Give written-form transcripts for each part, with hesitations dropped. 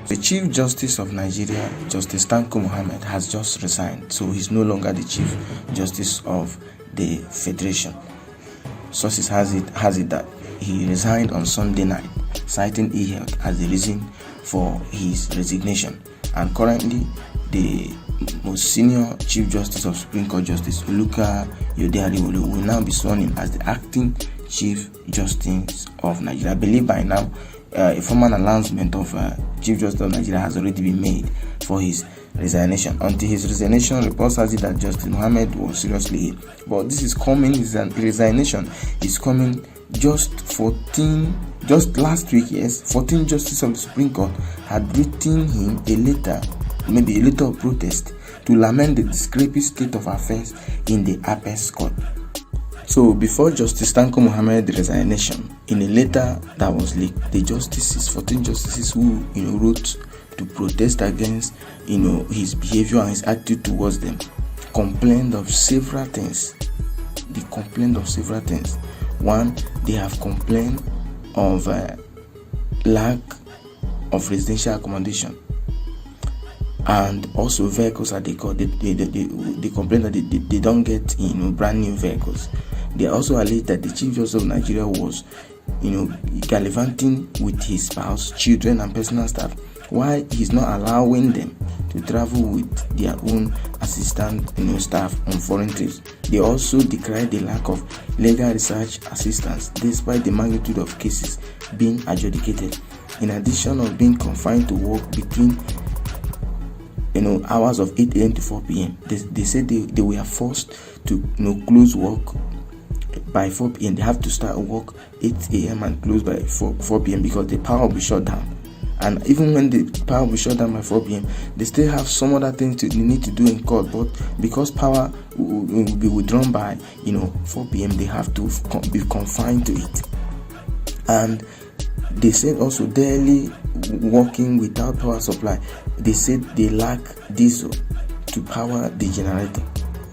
The Chief Justice of Nigeria, Justice Tanko Mohammed, has just resigned, so he's no longer the Chief Justice of the Federation. Sources has it that he resigned on Sunday night, citing ill-health as the reason for his resignation. And currently, the most senior Chief Justice of Supreme Court, Justice Oluka Yodeariwolu, will now be sworn in as the acting Chief Justice of Nigeria. I believe by now, a formal announcement of Chief Justice of Nigeria has already been made for his resignation. Until his resignation, reports has it that Justice Mohammed was seriously ill. But this is coming, his resignation is coming just last week. Yes, 14 justices of the Supreme Court had written him a letter, maybe a letter of protest, to lament the discrepant state of affairs in the Apex Court. So before Justice Tanko Mohammed's resignation, in a letter that was leaked, the 14 justices who wrote to protest against his behavior and his attitude towards them, complained of several things. They complained of several things. One, they have complained of lack of residential accommodation and also vehicles at the court. They complain that they don't get brand new vehicles. They also allege that the Chief Justice of Nigeria was gallivanting with his spouse, children and personal staff, why he's not allowing them to travel with their own assistant staff on foreign trips. They also decried the lack of legal research assistance despite the magnitude of cases being adjudicated. In addition of being confined to work between hours of 8 a.m. to 4 p.m. They said they were forced to close work by 4 p.m. They have to start work 8 a.m. and close by 4 p.m. because the power will be shut down. And even when the power will be shut down by 4 p.m., they still have some other things they need to do in court. But because power will be withdrawn by 4 p.m., they have to be confined to it. And they said also daily working without power supply. They said they lack diesel to power the generator.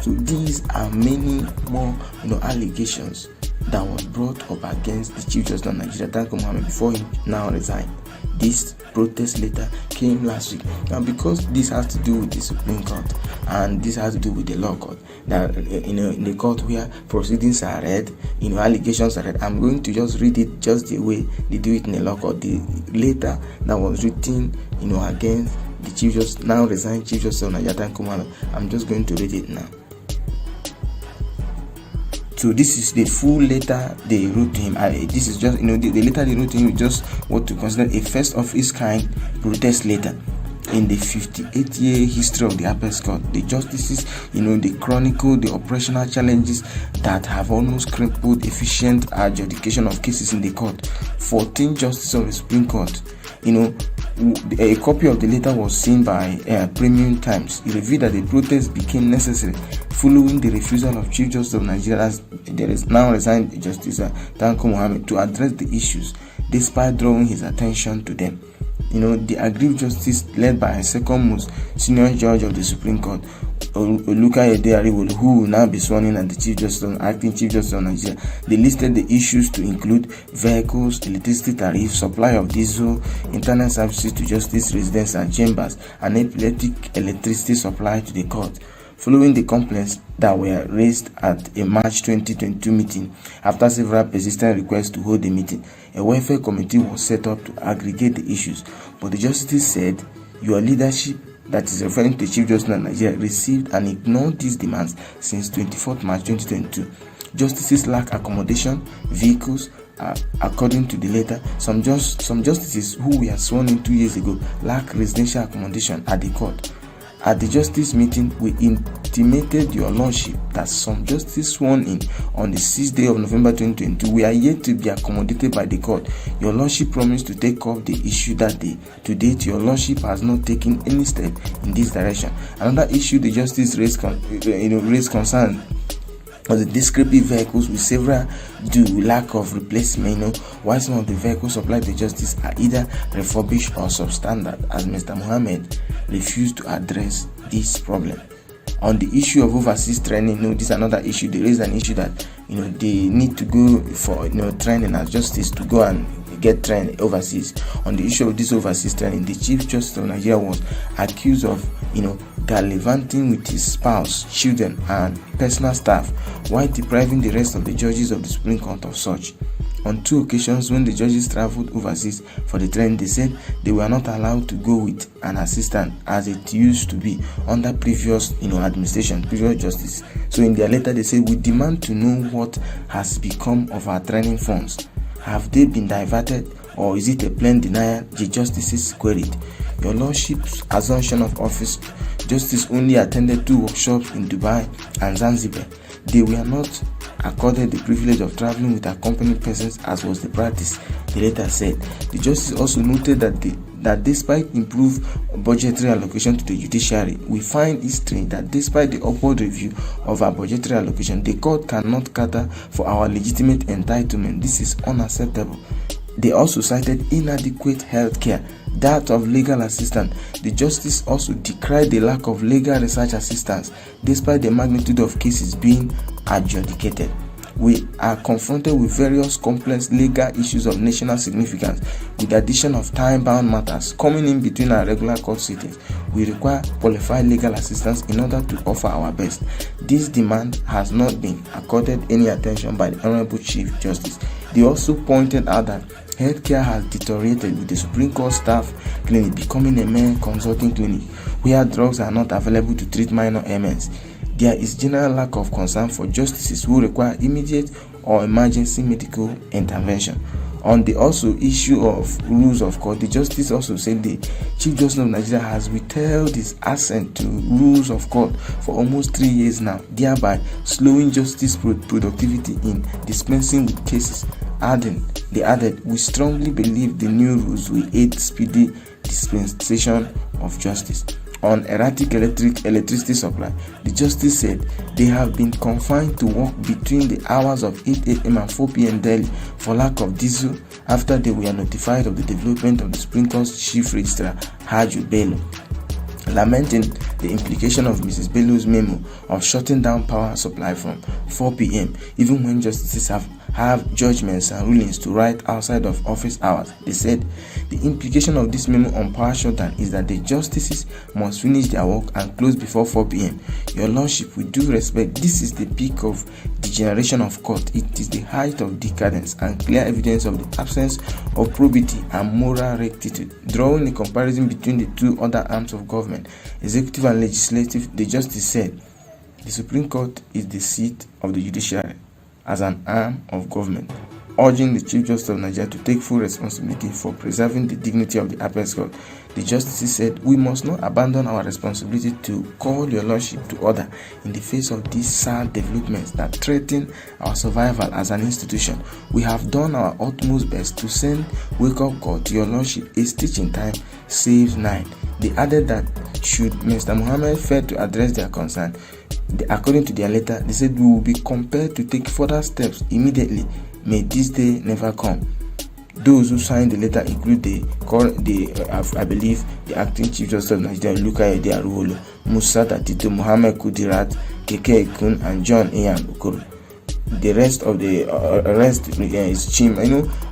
So these are many more allegations that was brought up against the Chief Justice of Nigeria, Tanko Mohammed, before he now resigned. This protest letter came last week. Now, because this has to do with the Supreme Court and this has to do with the law court, that in the court where proceedings are read, allegations are read, I'm going to just read it just the way they do it in the law court. The letter that was written, against the Chief Justice, now resigned Chief Justice of Nigeria, Tanko Mohammed, I'm just going to read it now. So this is the full letter they wrote to him. This is just, the letter they wrote to him is just what to consider a first of its kind protest letter in the 58-year history of the Apex Court. The justices, they chronicle the operational challenges that have almost crippled efficient adjudication of cases in the court. 14 justices of the Supreme Court, a copy of the letter was seen by Premium Times. It revealed that the protest became necessary following the refusal of Chief Justice of Nigeria, as there is now resigned Justice Tanko Mohammed, to address the issues despite drawing his attention to them. The aggrieved justice led by a second most senior judge of the Supreme Court, Oluka Yodeariwolu, who will now be sworn in as the acting Chief Justice of Nigeria. They listed the issues to include vehicles, electricity tariffs, supply of diesel, internet services to justice residents and chambers, and epileptic electricity supply to the court. Following the complaints that were raised at a March 2022 meeting, after several persistent requests to hold the meeting, a welfare committee was set up to aggregate the issues. But the justice said, your leadership, that is referring to Chief Justice of Nigeria, received and ignored these demands since 24th March 2022. Justices lack accommodation, vehicles. According to the letter, some justices who were sworn in 2 years ago lack residential accommodation at the court. At the justice meeting, we intimated your lordship that some justices sworn in on the 6th day of November 2022 we are yet to be accommodated by the court. Your lordship promised to take up the issue that day. To date, your lordship has not taken any step in this direction. Another issue the justice raised concern was the discrepant vehicles with several due lack of replacement, while some of the vehicles supplied to justice are either refurbished or substandard, as Mr. Mohammed refused to address this problem. On the issue of overseas training, this is another issue. There is an issue that they need to go for training as justice to go and get trained overseas. On the issue of this overseas training, the Chief Justice of Nigeria was accused of, gallivanting with his spouse, children, and personal staff, while depriving the rest of the judges of the Supreme Court of such. On 2 occasions when the judges traveled overseas for the training, they said they were not allowed to go with an assistant as it used to be under previous administration, previous justice. So in their letter they said, we demand to know what has become of our training funds. Have they been diverted, or is it a plain denial? The justices queried. Your Lordship's assumption of office, Justice only attended 2 workshops in Dubai and Zanzibar. They were not accorded the privilege of traveling with accompanying persons as was the practice, the letter said. The justice also noted that despite improved budgetary allocation to the judiciary, we find it strange that despite the upward review of our budgetary allocation, the court cannot cater for our legitimate entitlement. This is unacceptable. They also cited inadequate health care, that of legal assistance. The justice also decried the lack of legal research assistance despite the magnitude of cases being adjudicated. We are confronted with various complex legal issues of national significance, with the addition of time-bound matters coming in between our regular court sittings. We require qualified legal assistance in order to offer our best. This demand has not been accorded any attention by the Honorable Chief Justice. They also pointed out that healthcare has deteriorated, with the Supreme Court staff clinic becoming a mere consulting clinic where drugs are not available to treat minor ailments. There is general lack of concern for justices who require immediate or emergency medical intervention. On the also issue of rules of court, the justice also said the Chief Justice of Nigeria has withheld his assent to rules of court for almost 3 years now, thereby slowing justice productivity in dispensing with cases. They added, we strongly believe the new rules will aid speedy dispensation of justice. On erratic electricity supply, the justice said they have been confined to work between the hours of 8 a.m. and 4 p.m. daily for lack of diesel after they were notified of the development of the Supreme Court's Chief Registrar, Haju Bello, lamenting the implication of Mrs. Bello's memo of shutting down power supply from 4 p.m. even when justices have judgments and rulings to write outside of office hours. They said the implication of this memo on power shutdown is that the justices must finish their work and close before 4 p.m. Your Lordship, with due respect, this is the peak of degeneration of court. It is the height of decadence and clear evidence of the absence of probity and moral rectitude. Drawing a comparison between the 2 other arms of government, executive and legislative, the justice said the Supreme Court is the seat of the judiciary as an arm of government, urging the Chief Justice of Nigeria to take full responsibility for preserving the dignity of the Apex Court. The justices said, we must not abandon our responsibility to call your Lordship to order in the face of these sad developments that threaten our survival as an institution. We have done our utmost best to send wake-up call to your Lordship. A stitch in time saves 9. They added that should Mr. Mohammed fail to address their concern, according to their letter, they said we will be compelled to take further steps immediately. May this day never come. Those who signed the letter include I believe the acting Chief Justice of Nigeria, Lukayode Aruwolo, Musa Tito, Muhammad Kudirat, Keke Ikun, and John Ian Okoro. The rest of the rest is Chim.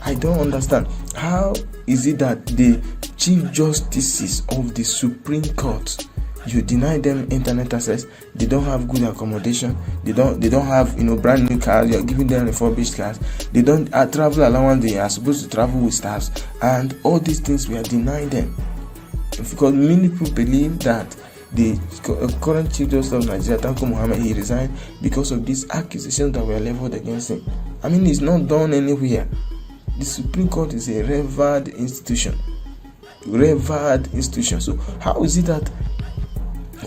I don't understand. How is it that the Chief Justices of the Supreme Court, you deny them internet access, they don't have good accommodation, they don't have brand new cars, you're giving them refurbished cars, they don't travel allowance, they are supposed to travel with staffs, and all these things we are denying them. Because many people believe that the current Chief Justice of Nigeria, Tanko Muhammad, he resigned because of these accusations that were leveled against him. It's not done anywhere. The Supreme Court is a revered institution. So how is it that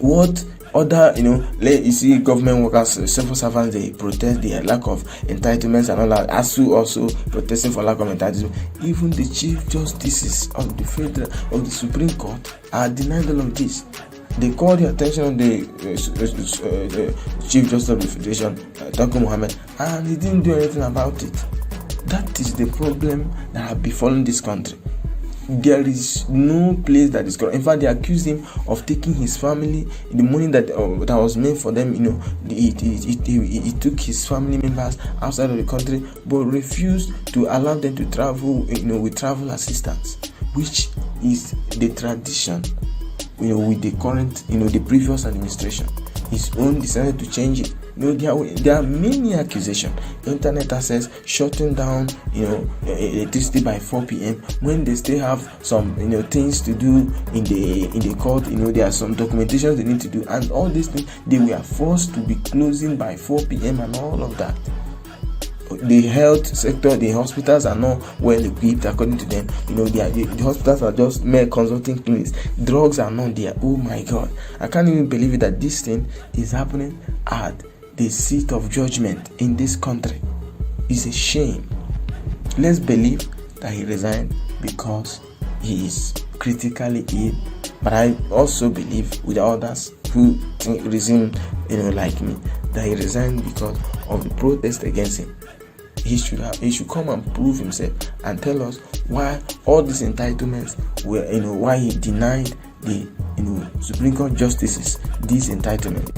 what other, you see government workers, civil servants, they protest their lack of entitlements and all that. ASU also protesting for lack of entitlements. Even the Chief Justices of the Supreme Court are denying all of this. They called the attention of the Chief Justice of the Federation, Tanko Muhammad, and he didn't do anything about it. That is the problem that has befallen this country. There is no place that is corrupt. In fact, they accused him of taking his family, the money that was meant for them. He took his family members outside of the country, but refused to allow them to travel, with travel assistance, which is the tradition, with the current, the previous administration. His own decided to change it. There are many accusations. Internet access, shutting down, electricity by 4 p.m. when they still have some, things to do in the court. There are some documentations they need to do, and all these things they were forced to be closing by 4 p.m. and all of that. The health sector, the hospitals are not well equipped according to them. The hospitals are just mere consulting clinics. Drugs are not there. Oh my God, I can't even believe it that this thing is happening at the seat of judgment in this country. It's a shame. Let's believe that he resigned because he is critically ill, but I also believe with others who reason, like me, that he resigned because of the protest against him. He should come and prove himself and tell us why all these entitlements were, why he denied the Supreme Court justices these entitlements.